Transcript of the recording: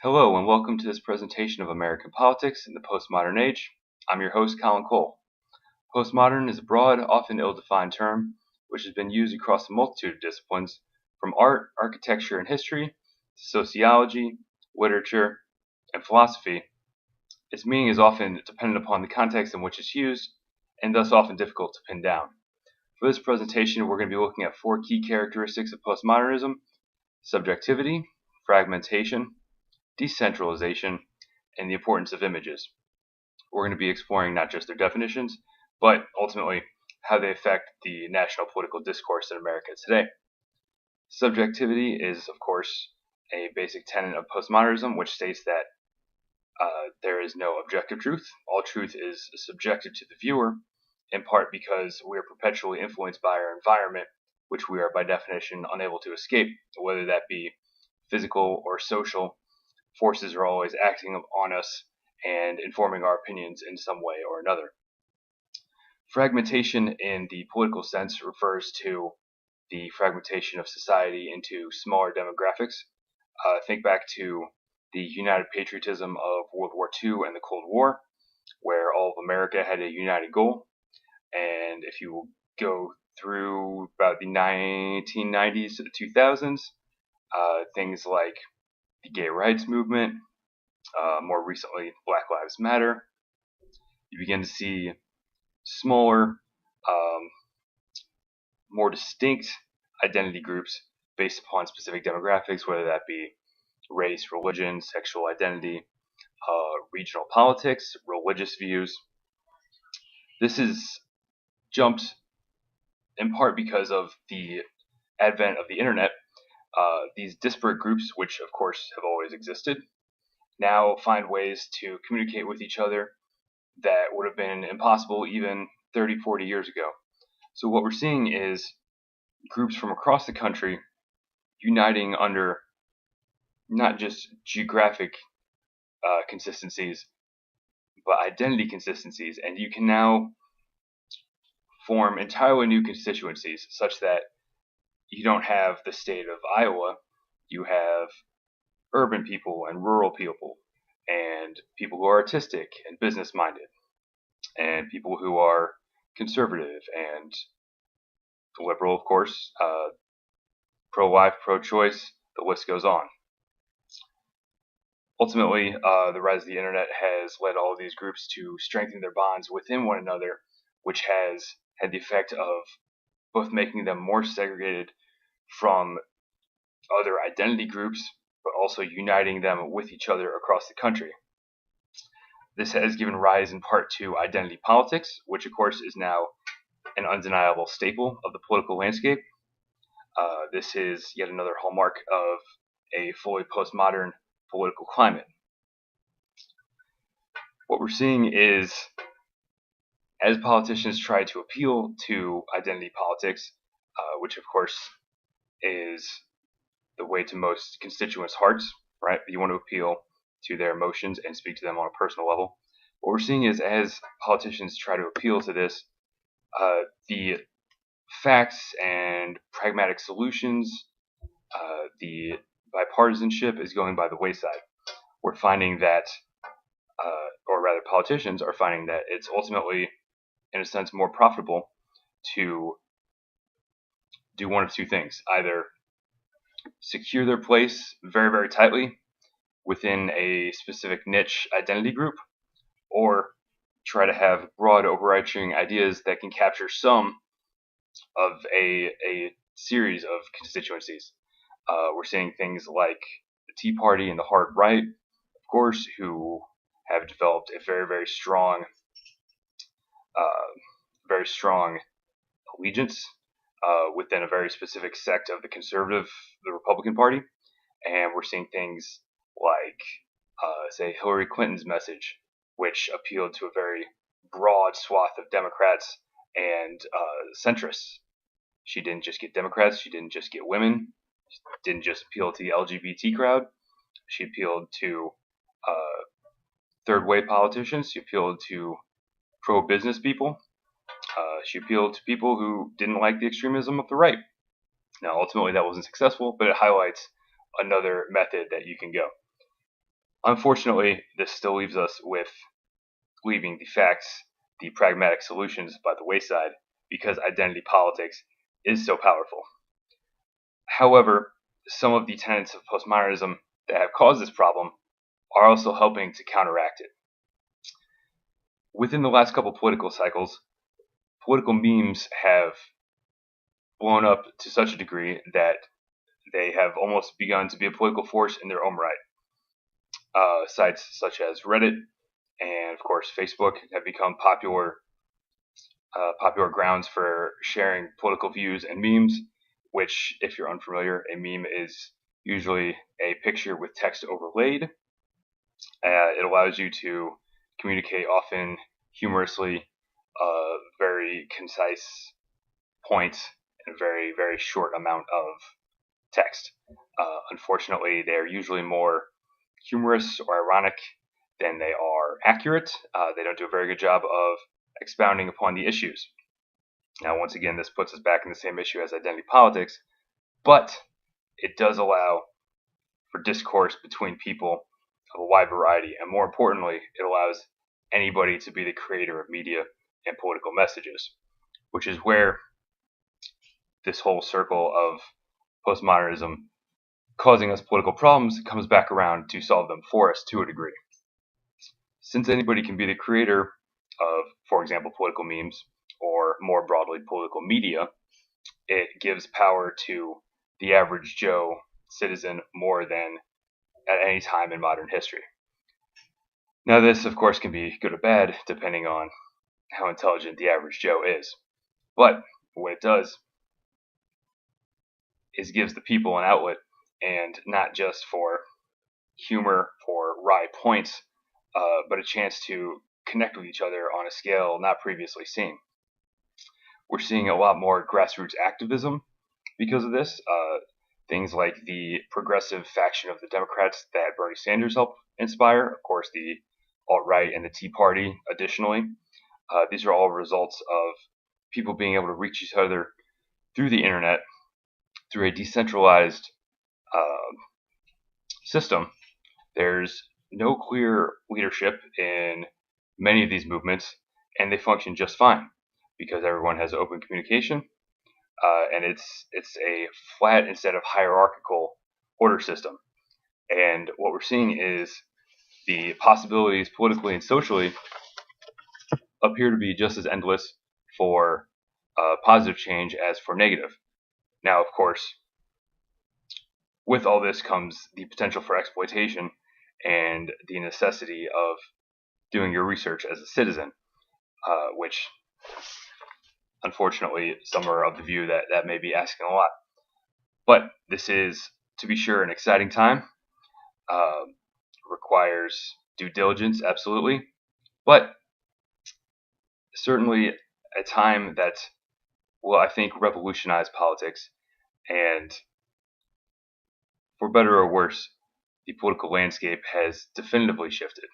Hello and welcome to this presentation of American politics in the postmodern age. I'm your host, Colin Cole. Postmodern is a broad, often ill-defined term which has been used across a multitude of disciplines, from art, architecture, and history to sociology, literature, and philosophy. Its meaning is often dependent upon the context in which it's used, and thus often difficult to pin down. For this presentation, we're going to be looking at four key characteristics of postmodernism: subjectivity, fragmentation, decentralization, and the importance of images. We're going to be exploring not just their definitions, but ultimately how they affect the national political discourse in America today. Subjectivity is, of course, a basic tenet of postmodernism, which states that there is no objective truth. All truth is subjective to the viewer, in part because we are perpetually influenced by our environment, which we are by definition unable to escape, whether that be physical or social. Forces are always acting on us and informing our opinions in some way or another. Fragmentation in the political sense refers to the fragmentation of society into smaller demographics. Think back to the united patriotism of World War II and the Cold War, where all of America had a united goal. And if you go through about the 1990s to the 2000s, things like the gay rights movement, more recently Black Lives Matter, you begin to see smaller, more distinct identity groups based upon specific demographics, whether that be race, religion, sexual identity, regional politics, religious views. This is jumped in part because of the advent of the internet. These disparate groups, which of course have always existed, now find ways to communicate with each other that would have been impossible even 30, 40 years ago. So what we're seeing is groups from across the country uniting under not just geographic consistencies, but identity consistencies, and you can now form entirely new constituencies such that you don't have the state of Iowa, you have urban people and rural people, and people who are artistic and business minded, and people who are conservative and liberal, of course, pro-life, pro-choice, the list goes on. Ultimately, the rise of the internet has led all of these groups to strengthen their bonds within one another, which has had the effect of both making them more segregated from other identity groups, but also uniting them with each other across the country. This has given rise in part to identity politics, which of course is now an undeniable staple of the political landscape. This is yet another hallmark of a fully postmodern political climate. What we're seeing is, as politicians try to appeal to identity politics, which of course is the way to most constituents' hearts, right? You want to appeal to their emotions and speak to them on a personal level. What we're seeing is, as politicians try to appeal to this, the facts and pragmatic solutions, the bipartisanship is going by the wayside. We're finding that, or rather politicians are finding that it's ultimately, in a sense, more profitable to do one of two things: either secure their place very, very tightly within a specific niche identity group, or try to have broad overarching ideas that can capture some of a series of constituencies. We're seeing things like the Tea Party and the hard right, of course, who have developed a very, very strong allegiance within a very specific sect of the Republican Party. And we're seeing things like, say, Hillary Clinton's message, which appealed to a very broad swath of Democrats and centrists. She didn't just get Democrats, she didn't just get women, she didn't just appeal to the LGBT crowd, she appealed to third wave politicians, she appealed to pro-business people, she appealed to people who didn't like the extremism of the right. Now, ultimately, that wasn't successful, but it highlights another method that you can go. Unfortunately, this still leaves us with leaving the facts, the pragmatic solutions by the wayside because identity politics is so powerful. However, some of the tenets of postmodernism that have caused this problem are also helping to counteract it. Within the last couple political cycles, political memes have blown up to such a degree that they have almost begun to be a political force in their own right. Sites such as Reddit and, of course, Facebook have become popular grounds for sharing political views and memes. Which, if you're unfamiliar, a meme is usually a picture with text overlaid. It allows you to communicate often humorously, very concise points in a very, very short amount of text. Unfortunately, they're usually more humorous or ironic than they are accurate. They don't do a very good job of expounding upon the issues. Now, once again, this puts us back in the same issue as identity politics, but it does allow for discourse between people of a wide variety, and more importantly, it allows anybody to be the creator of media and political messages, which is where this whole circle of postmodernism causing us political problems comes back around to solve them for us to a degree. Since anybody can be the creator of, for example, political memes, or more broadly, political media, it gives power to the average Joe citizen more than at any time in modern history. Now, this, of course, can be good or bad depending on how intelligent the average Joe is. But what it does is gives the people an outlet, and not just for humor or wry points, but a chance to connect with each other on a scale not previously seen. We're seeing a lot more grassroots activism because of this. Things like the progressive faction of the Democrats that Bernie Sanders helped inspire, of course, the alt-right and the Tea Party additionally. These are all results of people being able to reach each other through the internet, through a decentralized system. There's no clear leadership in many of these movements, and they function just fine because everyone has open communication, and it's a flat instead of hierarchical order system. And what we're seeing is the possibilities politically and socially appear to be just as endless for positive change as for negative. Now, of course, with all this comes the potential for exploitation and the necessity of doing your research as a citizen, which unfortunately some are of the view that that may be asking a lot. But this is, to be sure, an exciting time. Requires due diligence, absolutely, but certainly a time that will, I think, revolutionize politics, and for better or worse, the political landscape has definitively shifted.